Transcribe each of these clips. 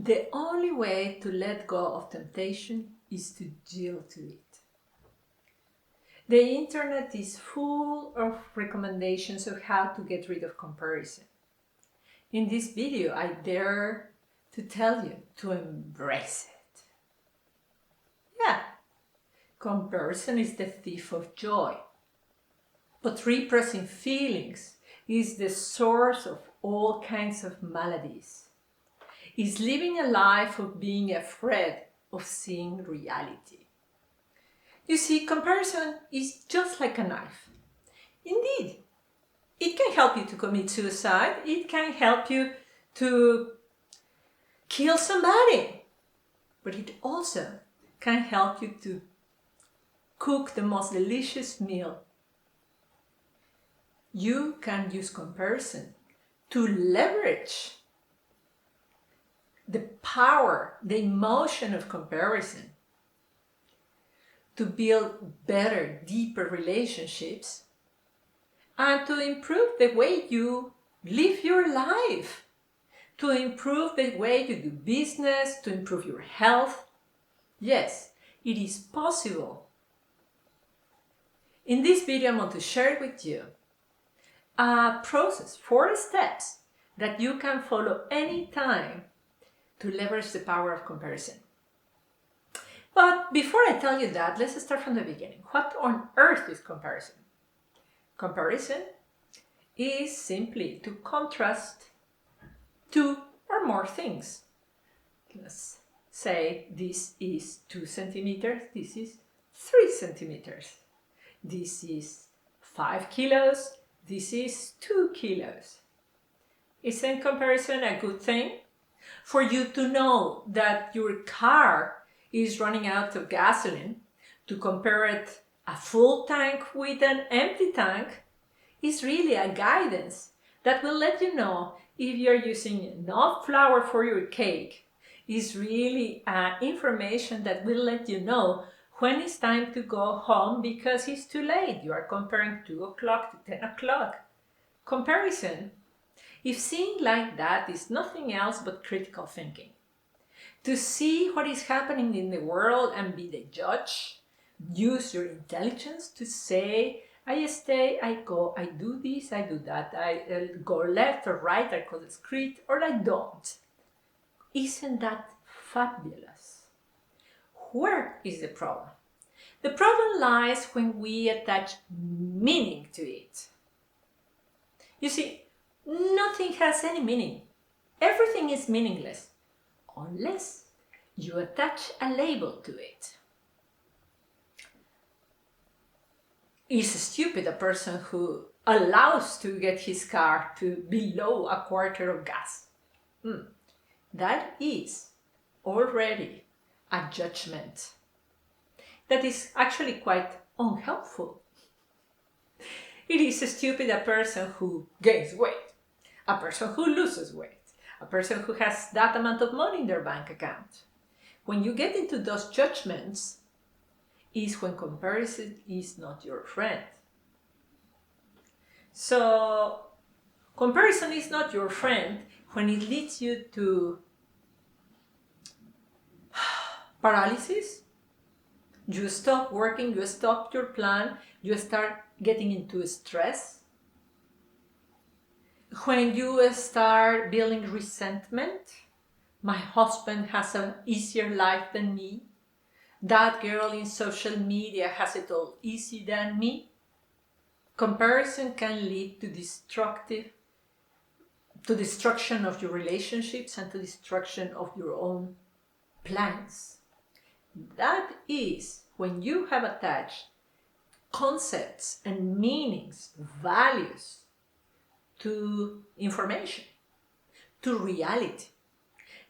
The only way to let go of temptation is to yield to it. The internet is full of recommendations of how to get rid of comparison. In this video, I dare to tell you to embrace it. Yeah, comparison is the thief of joy. But repressing feelings is the source of all kinds of maladies. Is living a life of being afraid of seeing reality. You see, comparison is just like a knife. Indeed, it can help you to commit suicide. It can help you to kill somebody. But it also can help you to cook the most delicious meal. You can use comparison to leverage the power, the emotion of comparison to build better, deeper relationships and to improve the way you live your life, to improve the way you do business, to improve your health. Yes, it is possible. In this video, I want to share with you a process, 4 steps that you can follow anytime to leverage the power of comparison. But before I tell you that, let's start from the beginning. What on earth is comparison? Comparison is simply to contrast 2 or more things. Let's say this is 2 centimeters, this is 3 centimeters. This is 5 kilos, this is 2 kilos. Isn't comparison a good thing? For you to know that your car is running out of gasoline, to compare it a full tank with an empty tank is really a guidance that will let you know if you're using enough flour for your cake. Is really information that will let you know when it's time to go home because it's too late. You are comparing 2 o'clock to 10 o'clock. Comparison, if seen like that, is nothing else but critical thinking. To see what is happening in the world and be the judge, use your intelligence to say, I stay, I go, I do this, I do that, I go left or right, I cross the street, or I don't. Isn't that fabulous? Where is the problem? The problem lies when we attach meaning to it. You see, nothing has any meaning. Everything is meaningless unless you attach a label to it. Is stupid a person who allows to get his car to below a quarter of gas? That is already a judgment that is actually quite unhelpful. It is stupid a person who gains weight, a person who loses weight, a person who has that amount of money in their bank account. When you get into those judgments is when comparison is not your friend. So comparison is not your friend when it leads you to paralysis. You stop working, you stop your plan, you start getting into stress. When you start building resentment, my husband has an easier life than me. That girl in social media has it all easy than me. Comparison can lead to destruction of your relationships and to destruction of your own plans. That is when you have attached concepts and meanings, values to information, to reality.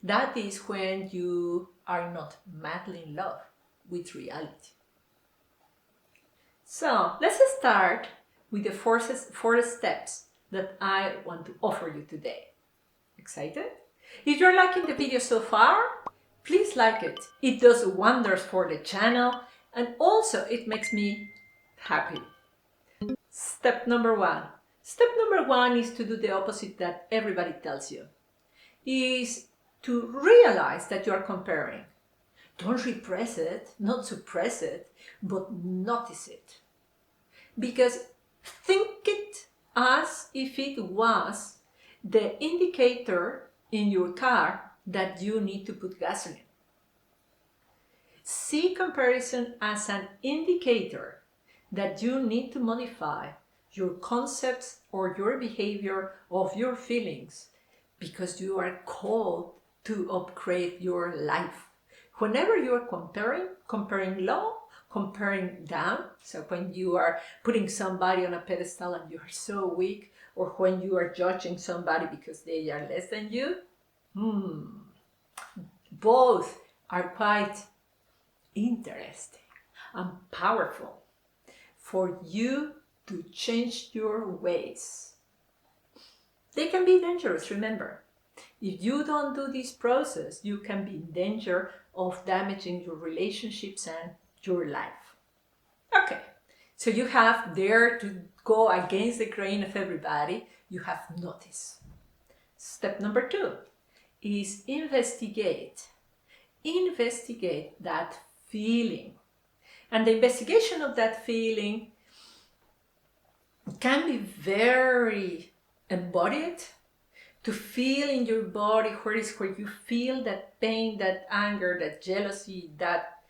That is when you are not madly in love with reality. So let's start with the 4 steps that I want to offer you today. Excited? If you're liking the video so far, please like it. It does wonders for the channel and also it makes me happy. Step number 1. Step number 1 is to do the opposite that everybody tells you. Is to realize that you are comparing. Don't repress it, not suppress it, but notice it. Because think it as if it was the indicator in your car that you need to put gasoline. See comparison as an indicator that you need to modify your concepts or your behavior of your feelings because you are called to upgrade your life. Whenever you are comparing low, comparing down, so when you are putting somebody on a pedestal and you are so weak, or when you are judging somebody because they are less than you, both are quite interesting and powerful for you to change your ways. They can be dangerous, remember. If you don't do this process, you can be in danger of damaging your relationships and your life. Okay, so you have there to go against the grain of everybody. You have notice. Step number 2 is investigate. Investigate that feeling. And the investigation of that feeling can be very embodied. To feel in your body where you feel that pain, that anger, that jealousy, that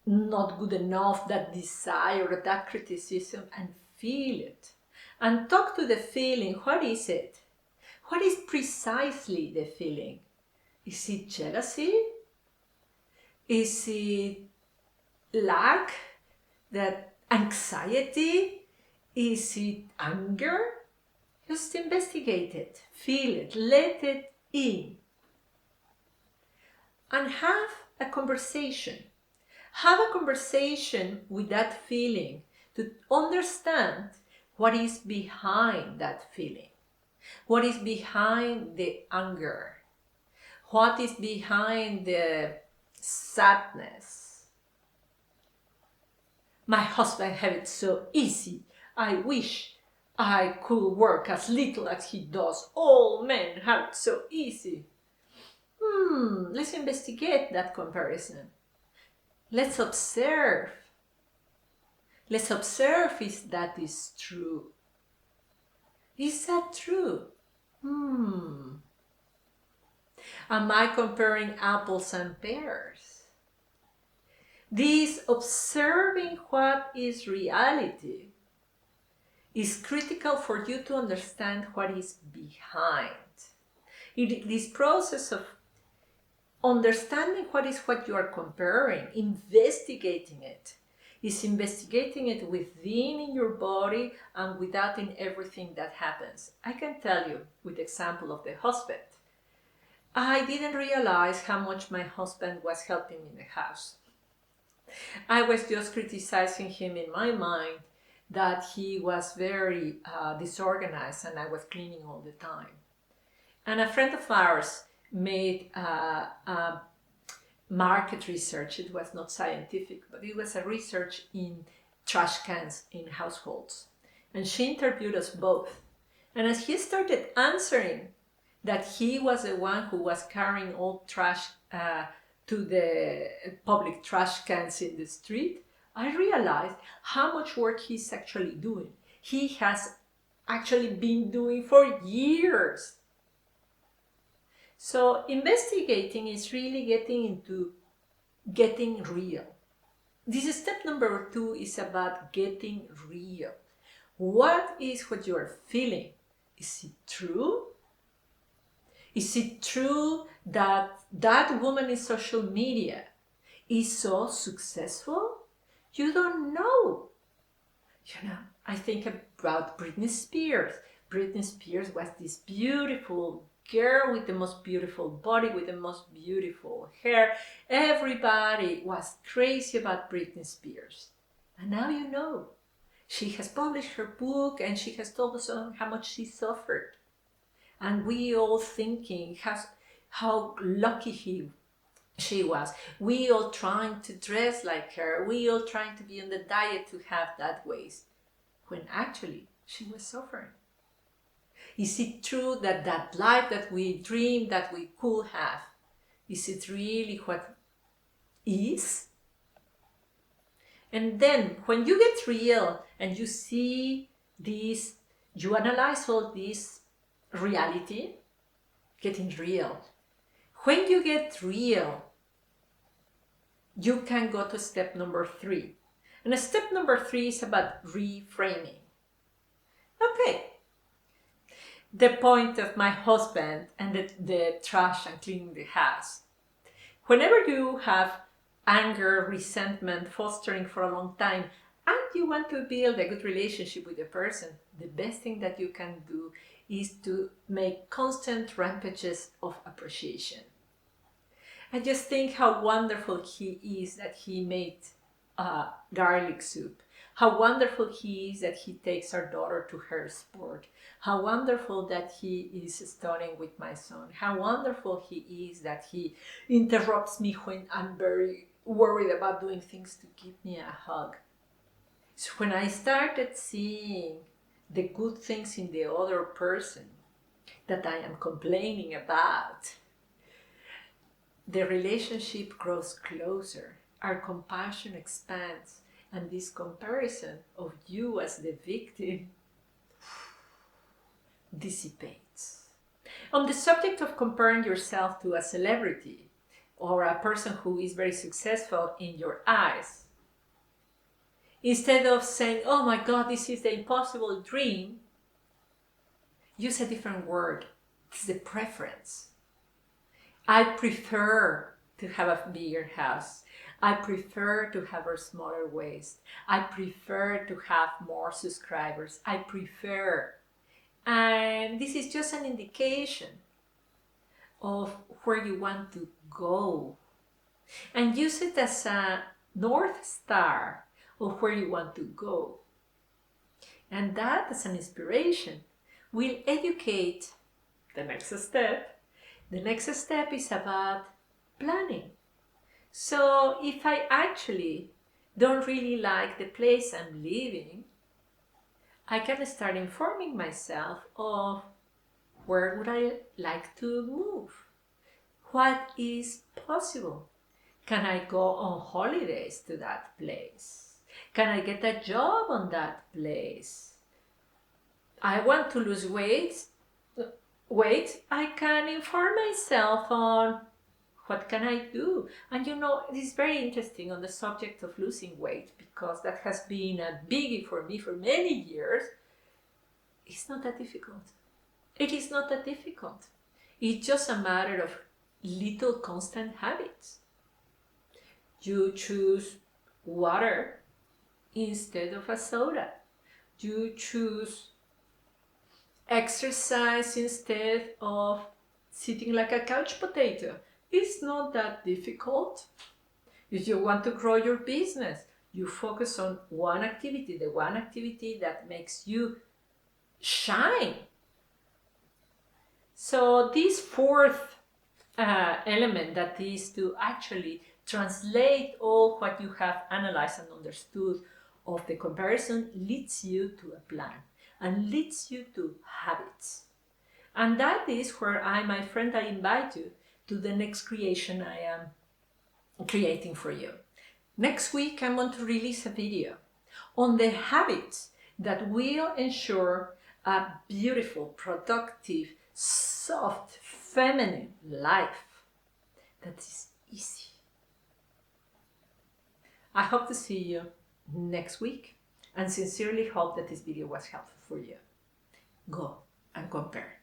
not good enough, that desire, that criticism, and feel it. And talk to the feeling. What is it? What is precisely the feeling? Is it jealousy? Is it lack? That anxiety? Is it anger? Just investigate it, feel it, let it in. And have a conversation. Have a conversation with that feeling to understand what is behind that feeling. What is behind the anger? What is behind the sadness? My husband had it so easy. I wish I could work as little as he does. All men have it so easy. Let's investigate that comparison. Let's observe. Let's observe if that is true. Is that true? Am I comparing apples and pears? This observing what is reality is critical for you to understand what is behind. This process of understanding what you are comparing, investigating it, is investigating it within in your body and without in everything that happens. I can tell you with the example of the husband. I didn't realize how much my husband was helping me in the house. I was just criticizing him in my mind that he was very disorganized and I was cleaning all the time. And a friend of ours made market research. It was not scientific, but it was a research in trash cans in households. And she interviewed us both. And as he started answering that he was the one who was carrying all trash to the public trash cans in the street, I realized how much work he's actually doing. He has actually been doing for years. So investigating is really getting real. This is step number 2 is about getting real. What is what you are feeling? Is it true? Is it true that that woman in social media is so successful? You don't know. I think about Britney Spears. Britney Spears was this beautiful girl with the most beautiful body, with the most beautiful hair. Everybody was crazy about Britney Spears. And now you know. She has published her book and she has told us how much she suffered. And we all thinking how lucky she was. We all trying to dress like her. We all trying to be on the diet to have that waist. When actually she was suffering. Is it true that that life that we dreamed that we could have Is it really what is? And then when you get real and you see this, you analyze all this reality, getting real. When you get real, you can go to step number 3. And step number 3 is about reframing. Okay. The point of my husband and the trash and cleaning the house. Whenever you have anger, resentment fostering for a long time, and you want to build a good relationship with the person, the best thing that you can do is to make constant rampages of appreciation. I just think how wonderful he is that he made garlic soup. How wonderful he is that he takes our daughter to her sport. How wonderful that he is studying with my son. How wonderful he is that he interrupts me when I'm very worried about doing things to give me a hug. So when I started seeing the good things in the other person that I am complaining about, the relationship grows closer, our compassion expands, and this comparison of you as the victim dissipates. On the subject of comparing yourself to a celebrity or a person who is very successful in your eyes, instead of saying, oh my God, this is the impossible dream, use a different word. It's the preference. I prefer to have a bigger house. I prefer to have a smaller waist. I prefer to have more subscribers. I prefer. And this is just an indication of where you want to go. And use it as a North Star of where you want to go. And that, as an inspiration, will educate the next step. The next step is about planning. So if I actually don't really like the place I'm living, I can start informing myself of where would I like to move? What is possible? Can I go on holidays to that place? Can I get a job on that place? I want to lose weight. I can inform myself on what can I do? And it is very interesting on the subject of losing weight, because that has been a biggie for me for many years. It's not that difficult. It is not that difficult. It's just a matter of little constant habits. You choose water instead of a soda. You choose exercise instead of sitting like a couch potato. It's not that difficult. If you want to grow your business, you focus on one activity, the one activity that makes you shine. So this fourth element, that is to actually translate all what you have analyzed and understood of the comparison, leads you to a plan and leads you to habits. And that is where I invite you to the next creation I am creating for you. Next week, I'm going to release a video on the habits that will ensure a beautiful, productive, soft, feminine life that is easy. I hope to see you next week and sincerely hope that this video was helpful for you. Go and compare.